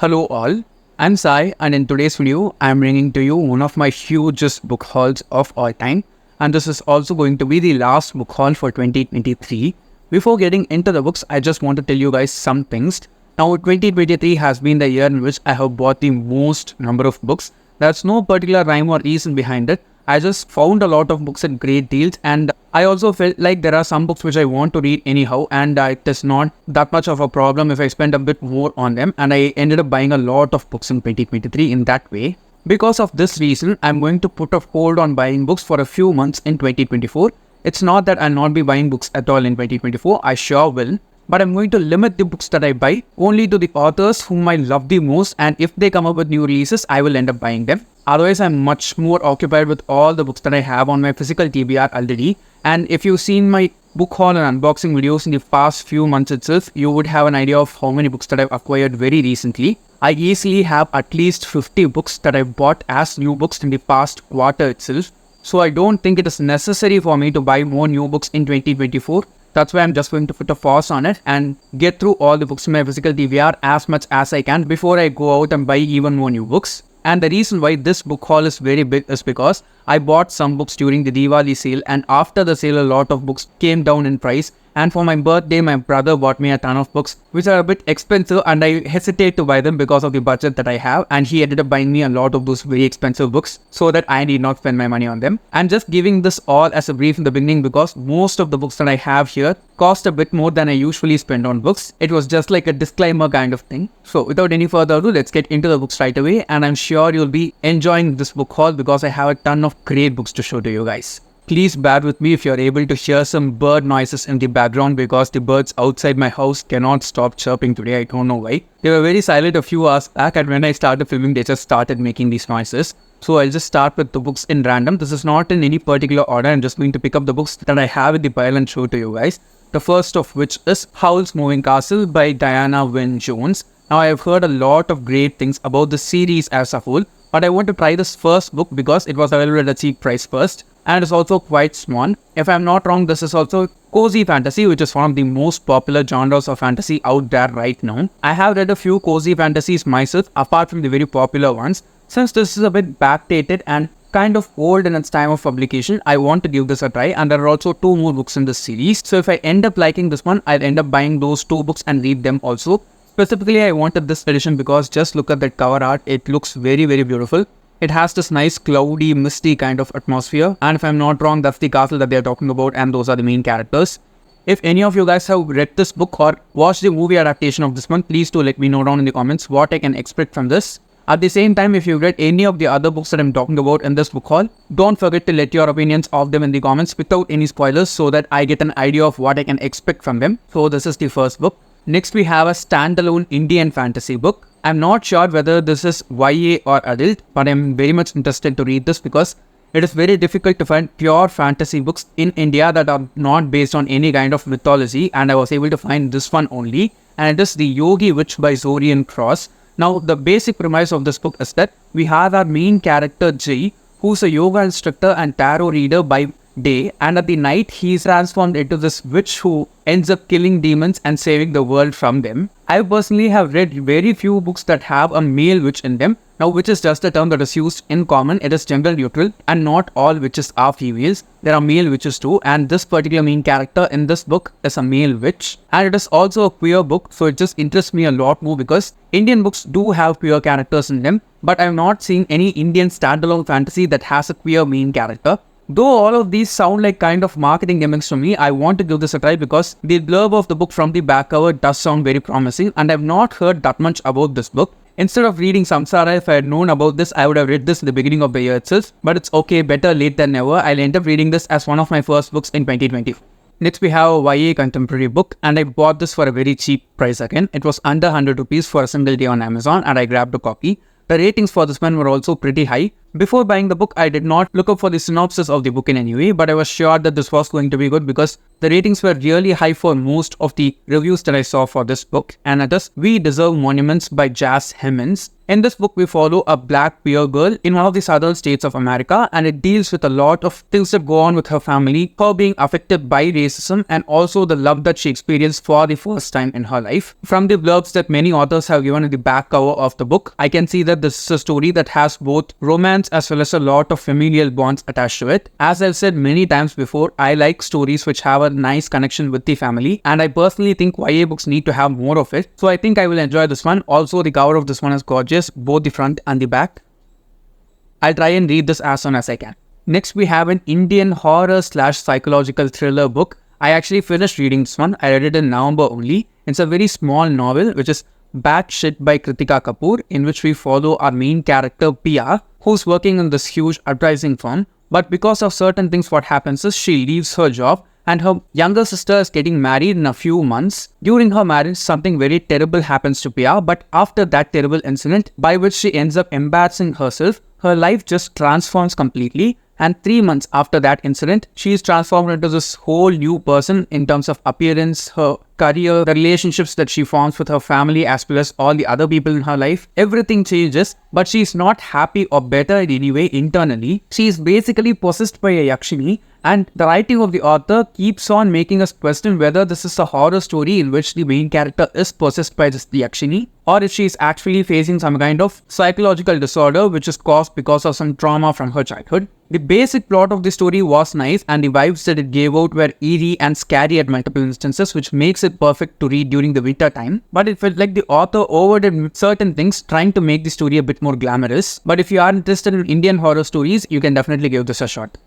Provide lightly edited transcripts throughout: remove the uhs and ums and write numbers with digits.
Hello all, I'm Sai and in today's video, I'm bringing to you one of my hugest book hauls of all time, and this is also going to be the last book haul for 2023. Before getting into the books, I just want to tell you guys some things. Now 2023 has been the year in which I have bought the most number of books. There's no particular rhyme or reason behind it. I just found a lot of books at great deals, and I also felt like there are some books which I want to read anyhow, and it is not that much of a problem if I spend a bit more on them, and I ended up buying a lot of books in 2023 in that way. Because of this reason, I'm going to put a hold on buying books for a few months in 2024. It's not that I'll not be buying books at all in 2024, I sure will. But I'm going to limit the books that I buy only to the authors whom I love the most, and if they come up with new releases, I will end up buying them. Otherwise, I'm much more occupied with all the books that I have on my physical TBR already. And if you've seen my book haul and unboxing videos in the past few months itself, you would have an idea of how many books that I've acquired very recently. I easily have at least 50 books that I bought as new books in the past quarter itself. So I don't think it is necessary for me to buy more new books in 2024. That's why I'm just going to put a pause on it and get through all the books in my physical TBR as much as I can before I go out and buy even more new books. And the reason why this book haul is very big is because I bought some books during the Diwali sale, and after the sale a lot of books came down in price, and for my birthday my brother bought me a ton of books which are a bit expensive, and I hesitate to buy them because of the budget that I have, and he ended up buying me a lot of those very expensive books so that I need not spend my money on them. I'm just giving this all as a brief in the beginning because most of the books that I have here cost a bit more than I usually spend on books. It was just like a disclaimer kind of thing. So without any further ado, let's get into the books right away, and I'm sure you'll be enjoying this book haul because I have a ton of great books to show to you guys. Please bear with me if you're able to hear some bird noises in the background because the birds outside my house cannot stop chirping today. I don't know why. They were very silent a few hours back, and when I started filming they just started making these noises. So I'll just start with the books in random. This is not in any particular order. I'm just going to pick up the books that I have in the pile and show to you guys. The first of which is Howl's Moving Castle by Wynne Jones. Now I have heard a lot of great things about the series as a whole, but I want to try this first book because it was available at a cheap price first, and it's also quite small. If I'm not wrong, this is also cozy fantasy, which is one of the most popular genres of fantasy out there right now. I have read a few cozy fantasies myself apart from the very popular ones. Since this is a bit backdated and kind of old in its time of publication, I want to give this a try, and there are also 2 more books in this series. So if I end up liking this one, I'll end up buying those 2 books and read them also. Specifically, I wanted this edition because just look at that cover art. It looks very beautiful. It has this nice cloudy, misty kind of atmosphere, and if I'm not wrong, that's the castle that they're talking about, and those are the main characters. If any of you guys have read this book or watched the movie adaptation of this one, please do let me know down in the comments what I can expect from this. At the same time, if you've read any of the other books that I'm talking about in this book haul, don't forget to let your opinions of them in the comments without any spoilers so that I get an idea of what I can expect from them. So this is the first book. Next we have a standalone Indian fantasy book. I'm not sure whether this is YA or adult, but I'm very much interested to read this because it is very difficult to find pure fantasy books in India that are not based on any kind of mythology, and I was able to find this one only, and it is The Yogi Witch by Zorian Cross. Now the basic premise of this book is that we have our main character Jay, who's a yoga instructor and tarot reader by day, and at the night he is transformed into this witch who ends up killing demons and saving the world from them. I personally have read very few books that have a male witch in them. Now witch is just a term that is used in common. It is gender neutral, and not all witches are females. There are male witches too, and this particular main character in this book is a male witch, and it is also a queer book, so it just interests me a lot more because Indian books do have queer characters in them, but I have not seen any Indian standalone fantasy that has a queer main character. Though all of these sound like kind of marketing gimmicks to me, I want to give this a try because the blurb of the book from the back cover does sound very promising, and I've not heard that much about this book. Instead of reading Samsara, if I had known about this, I would have read this in the beginning of the year itself. But it's okay, better late than never. I'll end up reading this as one of my first books in 2020. Next we have a YA contemporary book, and I bought this for a very cheap price again. It was under 100 rupees for a single day on Amazon, and I grabbed a copy. The ratings for this one were also pretty high. Before buying the book, I did not look up for the synopsis of the book in any way, but I was sure that this was going to be good because the ratings were really high for most of the reviews that I saw for this book, and it is We Deserve Monuments by Jass Hammonds. In this book, we follow a black queer girl in one of the southern states of America, and it deals with a lot of things that go on with her family, her being affected by racism, and also the love that she experienced for the first time in her life. From the blurbs that many authors have given in the back cover of the book, I can see that this is a story that has both romance as well as a lot of familial bonds attached to it. As I've said many times before, I like stories which have a nice connection with the family, and I personally think YA books need to have more of it. So I think I will enjoy this one. Also, the cover of this one is gorgeous, both the front and the back. I'll try and read this as soon as I can. Next, we have an Indian horror/psychological thriller book. I actually finished reading this one. I read it in November only. It's a very small novel, which is Batshit by Kritika Kapoor, in which we follow our main character Pia, who's working in this huge advertising firm. But because of certain things, what happens is she leaves her job, and her younger sister is getting married in a few months. During her marriage, something very terrible happens to Pia, but after that terrible incident, by which she ends up embarrassing herself, her life just transforms completely. And 3 months after that incident, she is transformed into this whole new person in terms of appearance, her career, the relationships that she forms with her family as well as all the other people in her life. Everything changes, but she is not happy or better in any way internally. She is basically possessed by a Yakshini, and the writing of the author keeps on making us question whether this is a horror story in which the main character is possessed by this Yakshini, or if she is actually facing some kind of psychological disorder which is caused because of some trauma from her childhood. The basic plot of the story was nice, and the vibes that it gave out were eerie and scary at multiple instances, which makes it perfect to read during the winter time. But it felt like the author overdid certain things trying to make the story a bit more glamorous. But if you are interested in Indian horror stories, you can definitely give this a shot.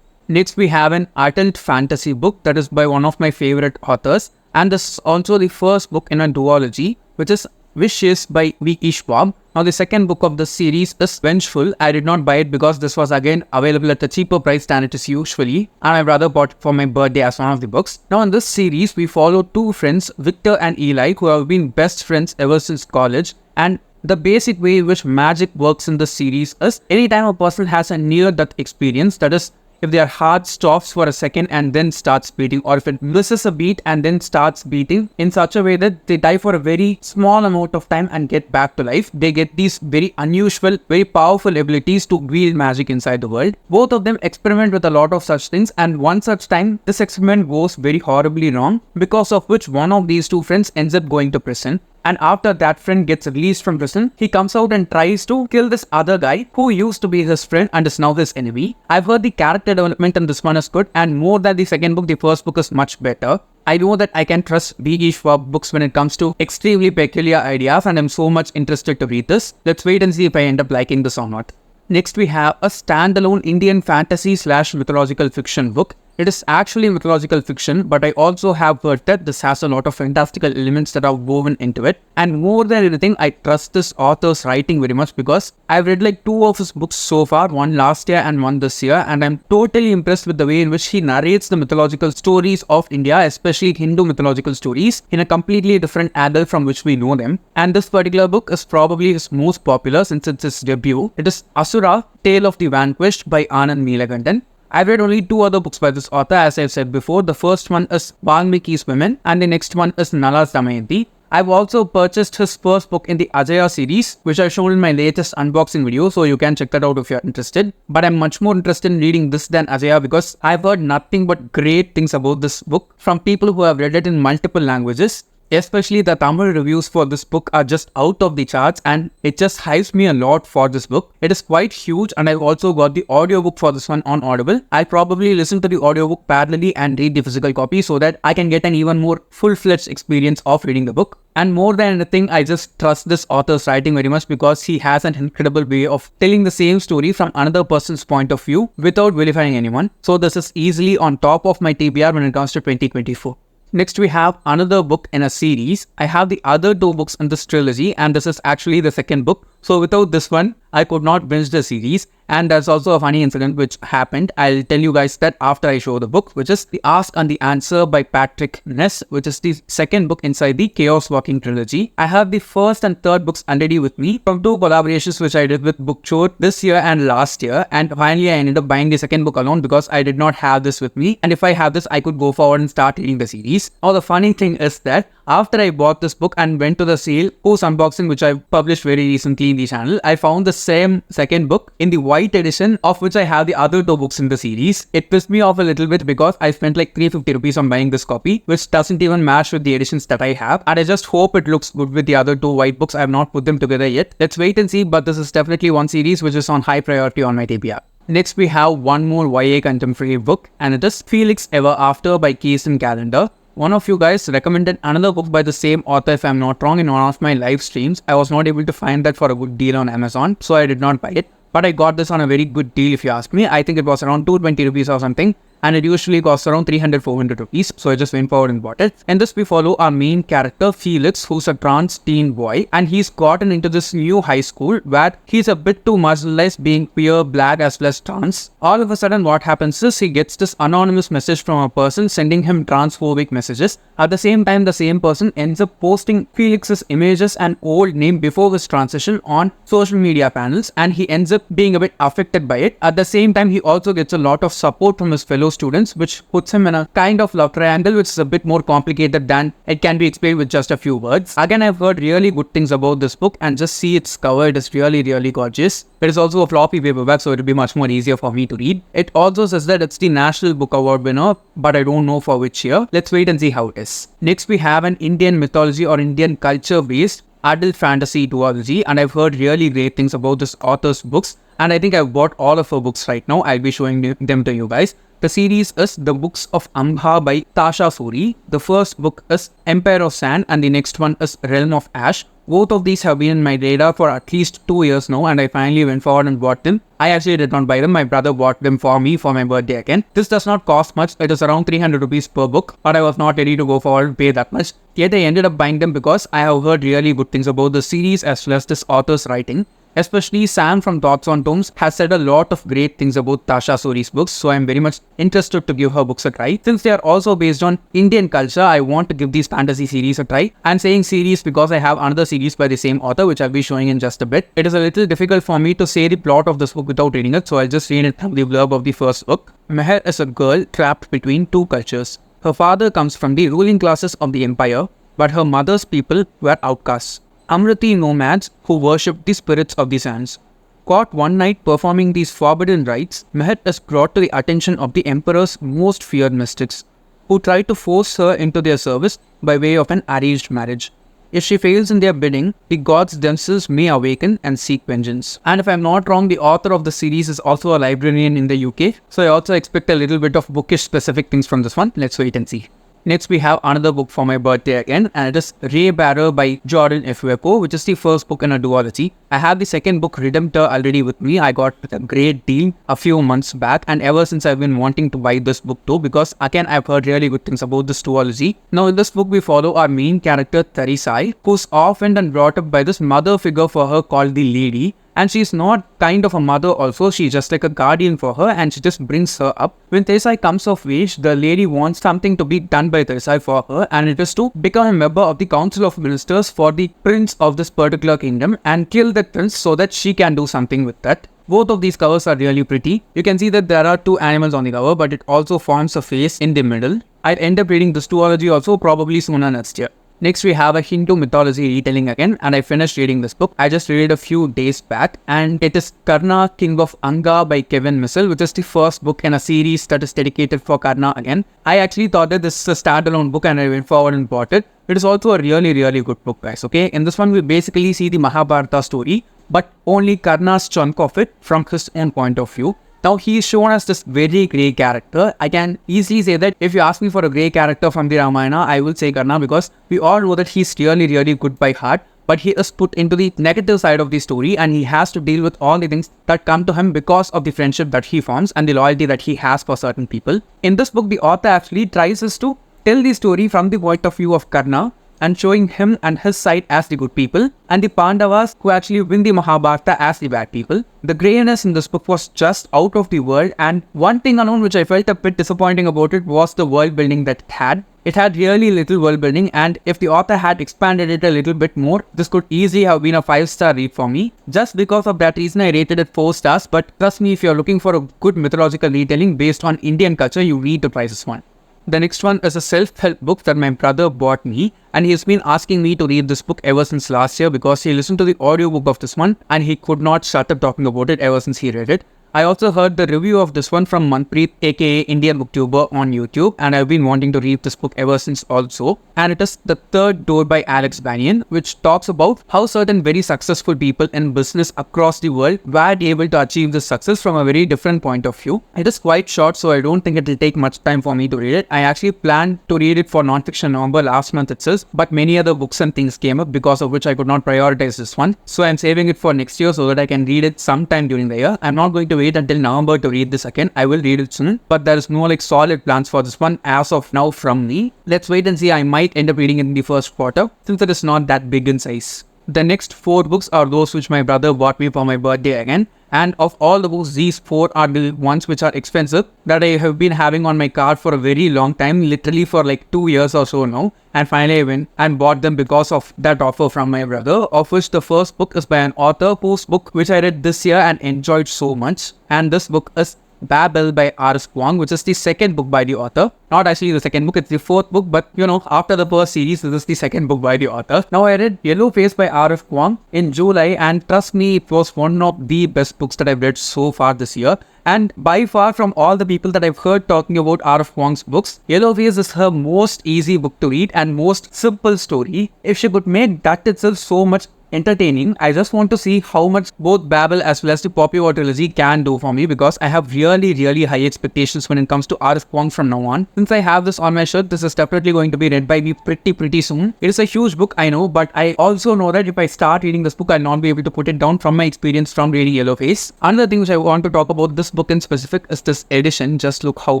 Next, we have an adult fantasy book that is by one of my favorite authors, and this is also the first book in a duology, which is Wishes by Schwab. Now, the second book of the series is Vengeful. I did not buy it because this was again available at a cheaper price than it is usually, and I rather bought it for my birthday as one of the books. Now, in this series, we follow two friends, Victor and Eli, who have been best friends ever since college, and the basic way in which magic works in this series is anytime a person has a near-death experience, that is, if their heart stops for a second and then starts beating, or if it misses a beat and then starts beating in such a way that they die for a very small amount of time and get back to life, they get these very unusual, very powerful abilities to wield magic inside the world. Both of them experiment with a lot of such things, and one such time, this experiment goes very horribly wrong, because of which one of these two friends ends up going to prison. And after that friend gets released from prison, he comes out and tries to kill this other guy who used to be his friend and is now his enemy. I've heard the character development in this one is good, and more than the second book, the first book is much better. I know that I can trust B.E. Schwab books when it comes to extremely peculiar ideas, and I'm so much interested to read this. Let's wait and see if I end up liking this or not. Next, we have a standalone Indian fantasy/mythological fiction book. It is actually mythological fiction, but I also have heard that this has a lot of fantastical elements that are woven into it. And more than anything, I trust this author's writing very much because I've read like 2 of his books so far, one last year and one this year, and I'm totally impressed with the way in which he narrates the mythological stories of India, especially Hindu mythological stories, in a completely different angle from which we know them. And this particular book is probably his most popular since it's his debut. It is Asura, Tale of the Vanquished by Anand Neelakantan. I've read only 2 other books by this author, as I've said before. The first one is Valmiki's Women, and the next one is Nala's Damayanti. I've also purchased his first book in the Ajaya series, which I've shown in my latest unboxing video, so you can check that out if you're interested. But I'm much more interested in reading this than Ajaya because I've heard nothing but great things about this book from people who have read it in multiple languages. Especially the Tamil reviews for this book are just out of the charts, and it just hypes me a lot for this book. It is quite huge, and I've also got the audiobook for this one on Audible. I'll probably listen to the audiobook parallelly and read the physical copy so that I can get an even more full-fledged experience of reading the book. And more than anything, I just trust this author's writing very much because he has an incredible way of telling the same story from another person's point of view without vilifying anyone. So this is easily on top of my TBR when it comes to 2024. Next, we have another book in a series. I have the other 2 books in this trilogy, and this is actually the second book So without this one, I could not binge the series. And there's also a funny incident which happened. I'll tell you guys that after I show the book, which is The Ask and the Answer by Patrick Ness, which is the second book inside the Chaos Walking trilogy. I have the first and third books already with me from two collaborations which I did with Bookchore this year and last year. And finally, I ended up buying the second book alone because I did not have this with me. And if I have this, I could go forward and start reading the series. Now, the funny thing is that after I bought this book and went to the sale, whose unboxing which I published very recently in the channel, I found the same second book in the white edition of which I have the other two books in the series. It pissed me off a little bit because I spent like 350 rupees on buying this copy, which doesn't even match with the editions that I have. And I just hope it looks good with the other two white books. I have not put them together yet. Let's wait and see, but this is definitely one series which is on high priority on my TBR. Next, we have one more YA contemporary book, and it is Felix Ever After by Kacen Calender. One of you guys recommended another book by the same author, if I'm not wrong, in one of my live streams. I was not able to find that for a good deal on Amazon, so I did not buy it. But I got this on a very good deal if you ask me. I think it was around 220 rupees or something. And it usually costs around 300-400 rupees. So I just went forward and bought it. In this, we follow our main character, Felix, who's a trans teen boy. And he's gotten into this new high school where he's a bit too marginalized, being queer, black as well as trans. All of a sudden, what happens is he gets this anonymous message from a person sending him transphobic messages. At the same time, the same person ends up posting Felix's images and old name before his transition on social media panels. And he ends up being a bit affected by it. At the same time, he also gets a lot of support from his fellow students, which puts him in a kind of love triangle, which is a bit more complicated than it can be explained with just a few words. Again, I've heard really good things about this book, and just see its cover. It is really gorgeous. It is also a floppy paperback, so it'll be much more easier for me to read. It also says that it's the National Book Award winner, but I don't know for which year. Let's wait and see how it is. Next, we have an Indian mythology or Indian culture based adult fantasy duology, and I've heard really great things about this author's books, and I think I've bought all of her books right now. I'll be showing them to you guys. The series is The Books of Ambha by Tasha Suri. The first book is Empire of Sand and the next one is Realm of Ash. Both of these have been in my radar for at least 2 years now, and I finally went forward and bought them. I actually did not buy them. My brother bought them for me for my birthday again. This does not cost much. It is around 300 rupees per book, but I was not ready to go forward and pay that much. Yet I ended up buying them because I have heard really good things about the series as well as this author's writing. Especially Sam from Thoughts on Tomes has said a lot of great things about Tasha Suri's books, so I'm very much interested to give her books a try. Since they are also based on Indian culture, I want to give these fantasy series a try. I'm saying series because I have another series by the same author, which I'll be showing in just a bit. It is a little difficult for me to say the plot of this book without reading it, so I'll just read it from the blurb of the first book. Meher is a girl trapped between two cultures. Her father comes from the ruling classes of the empire, but her mother's people were outcasts. Amriti nomads who worship the spirits of the sands. Caught one night performing these forbidden rites, Meher is brought to the attention of the emperor's most feared mystics, who try to force her into their service by way of an arranged marriage. If she fails in their bidding, the gods themselves may awaken and seek vengeance. And if I'm not wrong, the author of the series is also a librarian in the UK, so I also expect a little bit of bookish specific things from this one. Let's wait and see. Next, we have another book for my birthday again, and it is Raybearer by Jordan Ifueko, which is the first book in a duology. I have the second book, Redemptor, already with me. I got a great deal a few months back, and ever since I've been wanting to buy this book too, because again, I've heard really good things about this duology. Now, in this book, we follow our main character, Theresai, who's orphaned and brought up by this mother figure for her called the Lady. And she's not kind of a mother also, she's just like a guardian for her, and she just brings her up. When Theresai comes of age, the lady wants something to be done by Theresai for her, and it is to become a member of the Council of Ministers for the prince of this particular kingdom and kill that prince so that she can do something with that. Both of these covers are really pretty. You can see that there are two animals on the cover, but it also forms a face in the middle. I'll end up reading this duology also probably sooner next year. Next, we have a Hindu mythology retelling again, and I finished reading this book. I just read it a few days back, and it is Karna, King of Anga by Kevin Missal, which is the first book in a series that is dedicated for Karna again. I actually thought that this is a standalone book, and I went forward and bought it. It is also a really good book, guys, okay? In this one, we basically see the Mahabharata story, but only Karna's chunk of it from his own point of view. Now, he is shown as this very grey character. I can easily say that if you ask me for a grey character from the Ramayana, I will say Karna, because we all know that he's really good by heart, but he is put into the negative side of the story, and he has to deal with all the things that come to him because of the friendship that he forms and the loyalty that he has for certain people. In this book, the author actually tries us to tell the story from the point of view of Karna, and showing him and his side as the good people, and the Pandavas who actually win the Mahabharata as the bad people. The greyness in this book was just out of the world, and one thing alone which I felt a bit disappointing about it was the world building that it had. It had really little world building, and if the author had expanded it a little bit more, this could easily have been a 5-star read for me. Just because of that reason, I rated it 4 stars, but trust me, if you're looking for a good mythological retelling based on Indian culture, you need to try this one. The next one is a self-help book that my brother bought me, and he's been asking me to read this book ever since last year because he listened to the audiobook of this one and he could not shut up talking about it ever since he read it. I also heard the review of this one from Manpreet, aka Indian Booktuber on YouTube, and I've been wanting to read this book ever since also. And it is The Third Door by Alex Banayan, which talks about how certain very successful people in business across the world were able to achieve this success from a very different point of view. It is quite short, so I don't think it will take much time for me to read it. I actually planned to read it for Nonfiction November last month itself, but many other books and things came up because of which I could not prioritize this one. So I'm saving it for next year so that I can read it sometime during the year. I'm not going to wait until November to read this again. I will read it soon, but there is no solid plans for this one as of now from me. Let's wait and see. I might end up reading it in the first quarter since it is not that big in size. The next 4 books are those which my brother bought me for my birthday again. And of all the books, these 4 are the ones which are expensive that I have been having on my cart for a very long time, literally for 2 years or so now. And finally I went and bought them because of that offer from my brother, of which the first book is by an author whose book which I read this year and enjoyed so much. And this book is Babel by R.S. Kwong, which is the second book by the author. Not actually the second book, it's the 4th book, but after the first series, this is the second book by the author. Now I read Yellow Face by R.S. Kwong in July, and trust me, it was one of the best books that I've read so far this year. And by far from all the people that I've heard talking about R.S. Kwong's books, Yellow Face is her most easy book to read and most simple story. If she could make that itself so much entertaining, I just want to see how much both Babel as well as the Poppy War trilogy can do for me, because I have really high expectations when it comes to R.S. Kwong from now on. Since I have this on my shirt, this is definitely going to be read by me pretty soon. It is a huge book, I know, but I also know that if I start reading this book, I'll not be able to put it down from my experience from reading Yellow Face. Another thing which I want to talk about this book in specific is this edition. Just look how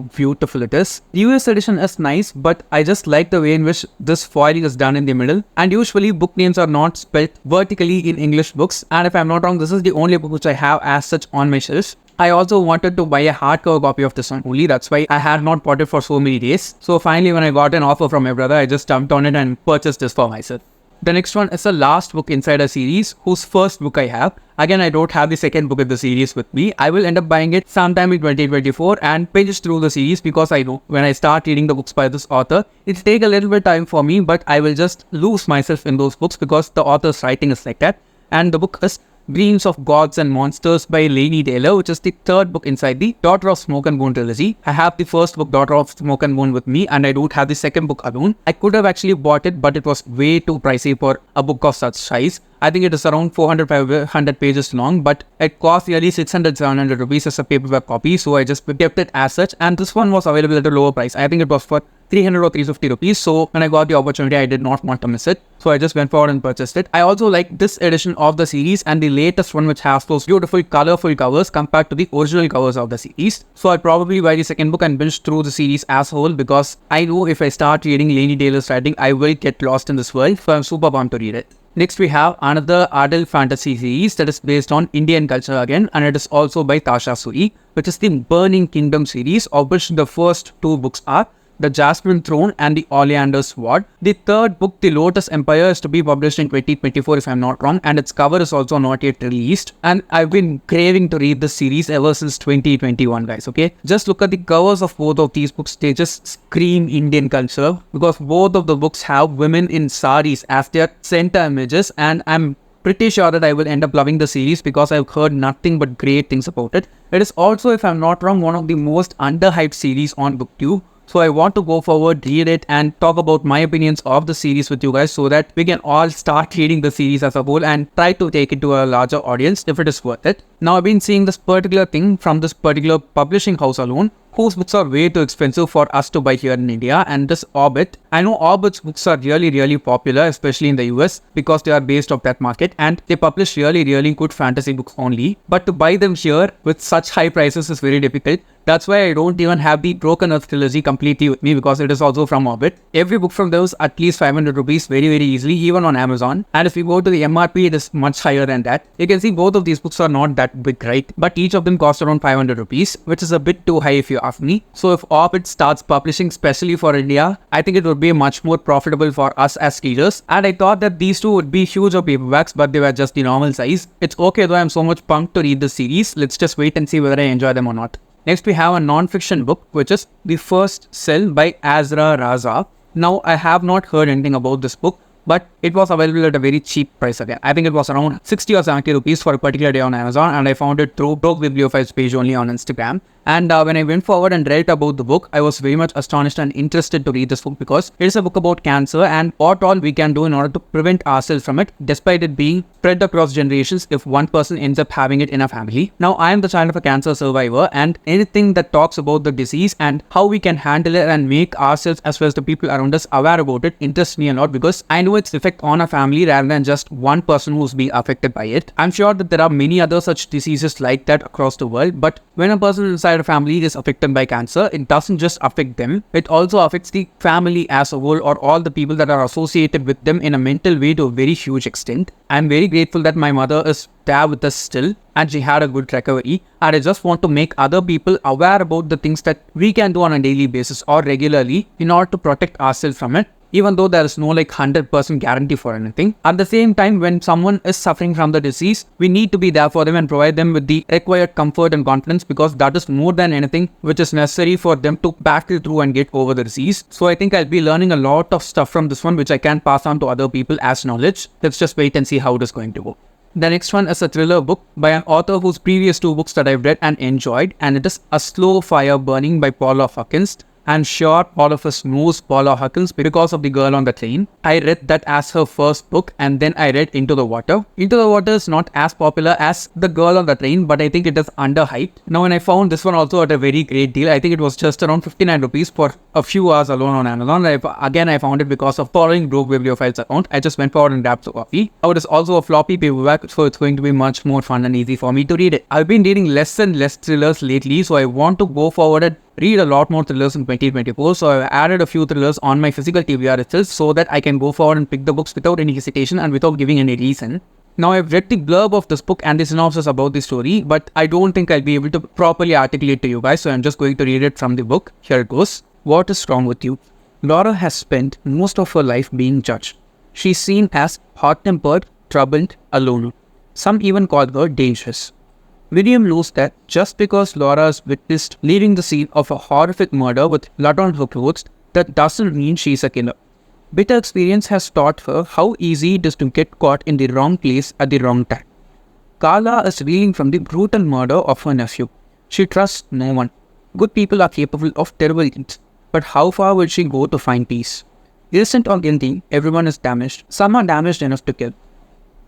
beautiful it is. The US edition is nice, but I just like the way in which this foiling is done in the middle. And usually book names are not spelled vertically in English books, and if I'm not wrong, this is the only book which I have as such on my shelf. I also wanted to buy a hardcover copy of this one only, that's why I had not bought it for so many days. So finally when I got an offer from my brother, I just jumped on it and purchased this for myself. The next one is the last book inside a series, whose first book I have. Again, I don't have the second book in the series with me. I will end up buying it sometime in 2024 and finish through the series, because I know when I start reading the books by this author, it'll take a little bit of time for me, but I will just lose myself in those books because the author's writing is like that. And the book is Dreams of Gods and Monsters by Laini Taylor, which is the 3rd book inside the Daughter of Smoke and Bone trilogy. I have the first book, Daughter of Smoke and Bone, with me, and I don't have the second book alone. I could have actually bought it, but it was way too pricey for a book of such size. I think it is around 400-500 pages long, but it cost nearly 600-700 rupees as a paperback copy, so I just kept it as such. And this one was available at a lower price. I think it was for 300 or 350 rupees. So when I got the opportunity, I did not want to miss it. So I just went forward and purchased it. I also like this edition of the series and the latest one, which has those beautiful colorful covers compared to the original covers of the series. So I'll probably buy the second book and binge through the series as a whole, because I know if I start reading Laini Taylor's writing, I will get lost in this world. So I'm super pumped to read it. Next we have another adult fantasy series that is based on Indian culture again, and it is also by Tasha Suri, which is the Burning Kingdom series, of which the first 2 books are The Jasmine Throne and The Oleander Sword. The 3rd book, The Lotus Empire, is to be published in 2024 if I'm not wrong, and its cover is also not yet released. And I've been craving to read this series ever since 2021, guys, okay? Just look at the covers of both of these books. They just scream Indian culture, because both of the books have women in saris as their center images, and I'm pretty sure that I will end up loving the series because I've heard nothing but great things about it. It is also, if I'm not wrong, one of the most underhyped series on BookTube. So I want to go forward, read it, and talk about my opinions of the series with you guys, so that we can all start reading the series as a whole and try to take it to a larger audience if it is worth it. Now I've been seeing this particular thing from this particular publishing house alone, whose books are way too expensive for us to buy here in India, and this Orbit. I know Orbit's books are really popular, especially in the US, because they are based off that market and they publish really good fantasy books only. But to buy them here with such high prices is very difficult. That's why I don't even have the Broken Earth trilogy completely with me, because it is also from Orbit. Every book from those at least 500 rupees very easily, even on Amazon. And if you go to the MRP, it is much higher than that. You can see both of these books are not that big, right? But each of them cost around 500 rupees, which is a bit too high if you ask me. So if Orbit starts publishing specially for India, I think it would be much more profitable for us as readers. And I thought that these two would be huge of paperbacks, but they were just the normal size. It's okay though, I'm so much pumped to read this series. Let's just wait and see whether I enjoy them or not. Next, we have a non-fiction book, which is The First Cell by Azra Raza. Now, I have not heard anything about this book, but it was available at a very cheap price again. I think it was around 60 or 70 rupees for a particular day on Amazon, and I found it through Broke Bibliophile's page only on Instagram. And when I went forward and read about the book, I was very much astonished and interested to read this book, because it is a book about cancer and what all we can do in order to prevent ourselves from it, despite it being spread across generations if one person ends up having it in a family. Now, I am the child of a cancer survivor, and anything that talks about the disease and how we can handle it and make ourselves as well as the people around us aware about it interests me a lot, because I know its effect on a family rather than just one person who's being affected by it. I'm sure that there are many other such diseases like that across the world, but when a person inside a family is affected by cancer, it doesn't just affect them, it also affects the family as a whole, or all the people that are associated with them in a mental way to a very huge extent. I'm very grateful that my mother is there with us still and she had a good recovery, and I just want to make other people aware about the things that we can do on a daily basis or regularly in order to protect ourselves from it, even though there is no 100% guarantee for anything. At the same time, when someone is suffering from the disease, we need to be there for them and provide them with the required comfort and confidence, because that is more than anything which is necessary for them to battle through and get over the disease. So I think I'll be learning a lot of stuff from this one, which I can pass on to other people as knowledge. Let's just wait and see how it is going to go. The next one is a thriller book by an author whose previous two books that I've read and enjoyed, and it is A Slow Fire Burning by Paula Hawkins. I'm sure all of us knows Paula Hawkins because of The Girl on the Train. I read that as her first book, and then I read Into the Water. Into the Water is not as popular as The Girl on the Train, but I think it is underhyped. Now, when I found this one also at a very great deal, I think it was just around 59 rupees for a few hours alone on Amazon. I found it because of following Broke Bibliophile's account. I just went forward and grabbed the copy. Now, it is also a floppy paperback, so it's going to be much more fun and easy for me to read it. I've been reading less and less thrillers lately, so I want to go forward and read a lot more thrillers in 2024, so I've added a few thrillers on my physical TBR itself so that I can go forward and pick the books without any hesitation and without giving any reason. Now, I've read the blurb of this book and the synopsis about the story, but I don't think I'll be able to properly articulate to you guys, so I'm just going to read it from the book. Here it goes. What is wrong with you? Laura has spent most of her life being judged. She's seen as hot-tempered, troubled, alone. Some even call her dangerous. William knows that just because Laura has witnessed leaving the scene of a horrific murder with blood on her clothes, that doesn't mean she's a killer. Bitter experience has taught her how easy it is to get caught in the wrong place at the wrong time. Carla is reeling from the brutal murder of her nephew. She trusts no one. Good people are capable of terrible things, but how far will she go to find peace? Innocent or guilty, everyone is damaged. Some are damaged enough to kill.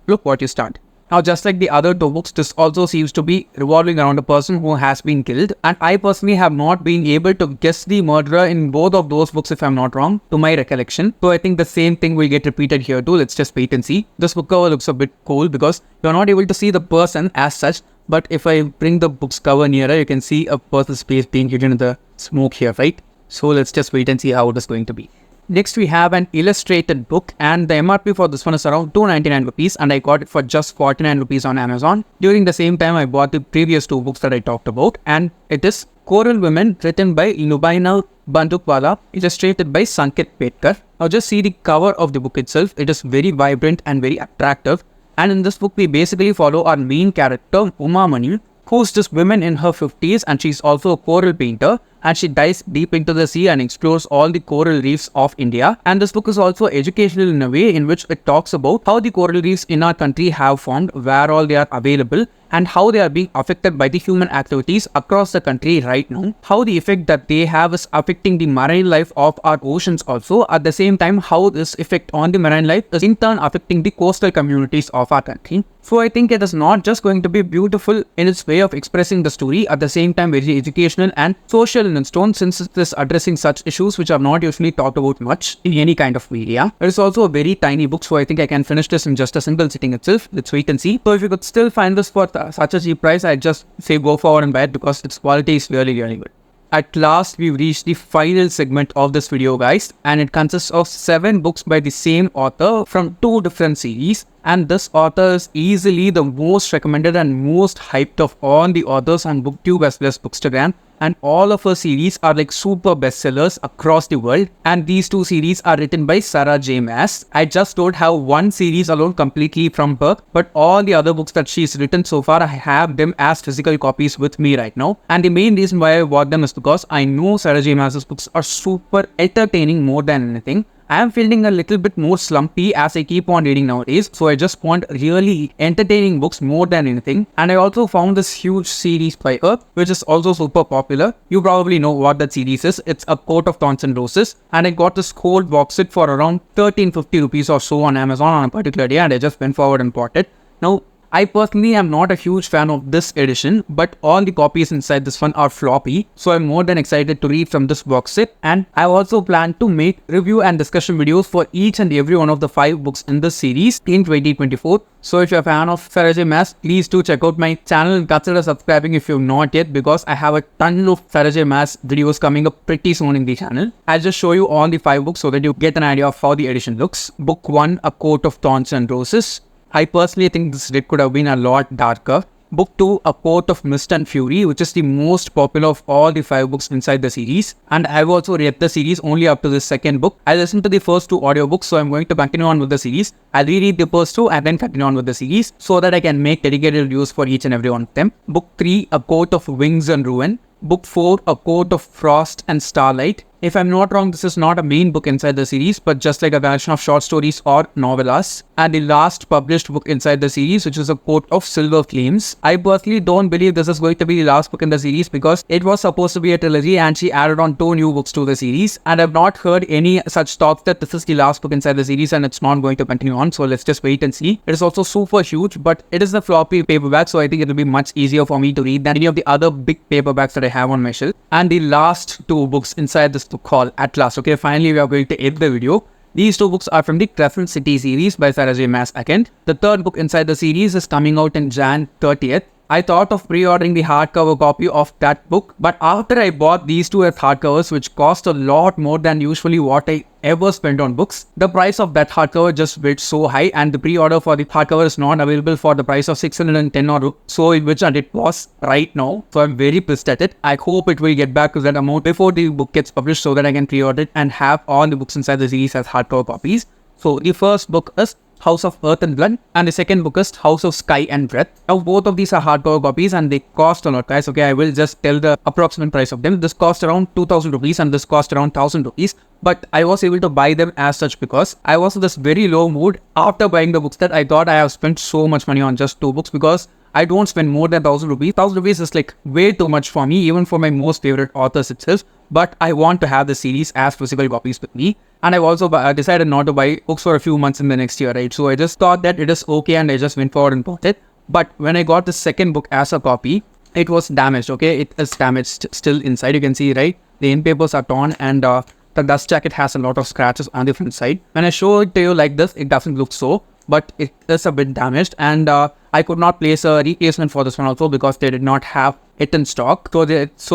Look what you start. Now, just like the other two books, this also seems to be revolving around a person who has been killed, and I personally have not been able to guess the murderer in both of those books if I'm not wrong, to my recollection. So I think the same thing will get repeated here too. Let's just wait and see. This book cover looks a bit cool because you're not able to see the person as such, but if I bring the book's cover nearer, you can see a person's face being hidden in the smoke here, right? So let's just wait and see how it is going to be. Next, we have an illustrated book, and the MRP for this one is around 299 rupees, and I got it for just 49 rupees on Amazon. During the same time, I bought the previous two books that I talked about, and it is Coral Women, written by Lubaina Bandukwala, illustrated by Sanket Petkar. Now, just see the cover of the book itself. It is very vibrant and very attractive, and in this book, we basically follow our main character, Uma Mani, who's this woman in her 50s, and she's also a coral painter, and she dives deep into the sea and explores all the coral reefs of India. And this book is also educational in a way in which it talks about how the coral reefs in our country have formed, where all they are available, and how they are being affected by the human activities across the country right now. How the effect that they have is affecting the marine life of our oceans also. At the same time, how this effect on the marine life is in turn affecting the coastal communities of our country. So I think it is not just going to be beautiful in its way of expressing the story, at the same time very educational and social in written in stone since it is addressing such issues which are not usually talked about much in any kind of media. It is also a very tiny book, so I think I can finish this in just a single sitting itself. Let's wait and see. So if you could still find this for such a cheap price, I'd just say go forward and buy it because its quality is really good. At last, we've reached the final segment of this video, guys, and it consists of 7 books by the same author from 2 different series. And this author is easily the most recommended and most hyped of all the authors on BookTube as well as Bookstagram. And all of her series are like super bestsellers across the world. And these 2 series are written by Sarah J. Maas. I just don't have one series alone completely from her, but all the other books that she's written so far, I have them as physical copies with me right now. And the main reason why I bought them is because I know Sarah J. Maas's books are super entertaining more than anything. I am feeling a little bit more slumpy as I keep on reading nowadays, so I just want really entertaining books more than anything. And I also found this huge series by her, which is also super popular. You probably know what that series is. It's A Court of Thorns and Roses, and I got this whole box set for around 1350 rupees or so on Amazon on a particular day, and I just went forward and bought it. Now, I personally am not a huge fan of this edition, but all the copies inside this one are floppy, so I'm more than excited to read from this box set. And I also plan to make review and discussion videos for each and every one of the 5 books in this series in 2024. So if you're a fan of Sarah J. Maas, please do check out my channel and consider subscribing if you've not yet, because I have a ton of Sarah J. Maas videos coming up pretty soon in the channel. I'll just show you all the 5 books so that you get an idea of how the edition looks. Book 1, A Court of Thorns and Roses. I personally think this read could have been a lot darker. Book 2, A Court of Mist and Fury, which is the most popular of all the 5 books inside the series. And I've also read the series only up to the second book. I listened to the first 2 audiobooks, so I'm going to continue on with the series. I'll reread the first 2 and then continue on with the series so that I can make dedicated reviews for each and every one of them. Book 3, A Court of Wings and Ruin. Book 4, A Court of Frost and Starlight. If I'm not wrong, this is not a main book inside the series, but just like a collection of short stories or novellas. And the last published book inside the series, which is A Court of Silver Flames. I personally don't believe this is going to be the last book in the series because it was supposed to be a trilogy and she added on 2 new books to the series. And I've not heard any such talk that this is the last book inside the series and it's not going to continue on. So let's just wait and see. It is also super huge, but it is a floppy paperback, so I think it will be much easier for me to read than any of the other big paperbacks that I have on my shelf. And the last 2 books inside this book called At Last. Okay, finally we are going to end the video. These 2 books are from the Crescent City series by Sarah J. Maas again. The 3rd book inside the series is coming out in Jan 30th. I thought of pre-ordering the hardcover copy of that book, but after I bought these 2 as hardcovers, which cost a lot more than usually what I ever spent on books, the price of that hardcover just went so high, and the pre-order for the hardcover is not available for the price of 610 or so, in which it was right now. So I'm very pissed at it. I hope it will get back to that amount before the book gets published so that I can pre-order it and have all the books inside the series as hardcover copies. So the first book is House of Earth and Blood, and the second book is House of Sky and Breath. Now both of these are hardcover copies and they cost a lot, guys. Okay, I will just tell the approximate price of them. This cost around 2000 rupees and this cost around 1000 rupees. But I was able to buy them as such because I was in this very low mood after buying the books that I thought I have spent so much money on just 2 books, because I don't spend more than 1000 rupees. 1000 rupees is like way too much for me, even for my most favorite authors itself. But I want to have the series as physical copies with me. And I've also decided not to buy books for a few months in the next year, right? So I just thought that it is okay and I just went forward and bought it. But when I got the second book as a copy, it was damaged, okay? It is damaged still inside, you can see, right? The end papers are torn and the dust jacket has a lot of scratches on the front side. When I show it to you like this, it doesn't look so, but it is a bit damaged, and I could not place a replacement for this one also because they did not have it in stock. So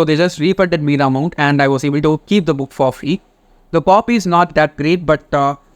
they just refunded me the amount and I was able to keep the book for free. The copy is not that great, but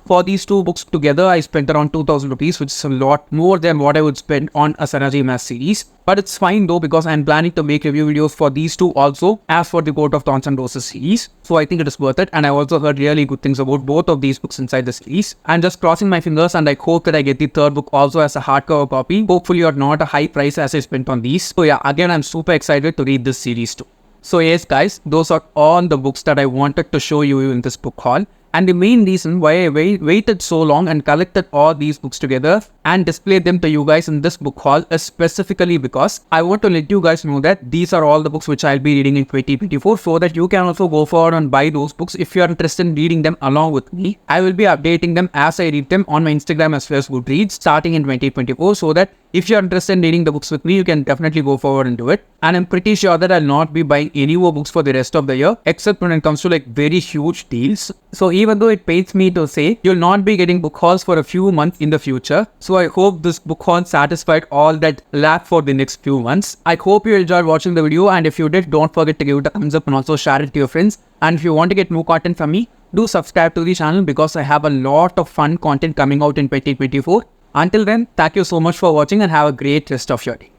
for these 2 books together, I spent around 2000 rupees, which is a lot more than what I would spend on a Sarah J. Maas series. But it's fine though, because I'm planning to make review videos for these 2 also, as for the Court of Thorns and Roses series. So I think it is worth it, and I also heard really good things about both of these books inside the series. I'm just crossing my fingers and I hope that I get the 3rd book also as a hardcover copy. Hopefully at not a high price as I spent on these. So yeah, again, I'm super excited to read this series too. So yes guys, those are all the books that I wanted to show you in this book haul. And the main reason why I waited so long and collected all these books together and display them to you guys in this book haul is specifically because I want to let you guys know that these are all the books which I'll be reading in 2024, so that you can also go forward and buy those books if you are interested in reading them along with me. I will be updating them as I read them on my Instagram as well as Goodreads starting in 2024, so that if you are interested in reading the books with me, you can definitely go forward and do it. And I'm pretty sure that I'll not be buying any more books for the rest of the year, except when it comes to like very huge deals. So even though it pains me to say, you'll not be getting book hauls for a few months in the future. So I hope this book haul satisfied all that lack for the next few months. I hope you enjoyed watching the video, and if you did, don't forget to give it a thumbs up and also share it to your friends. And if you want to get more content from me, do subscribe to the channel because I have a lot of fun content coming out in 2024. Until then, thank you so much for watching and have a great rest of your day.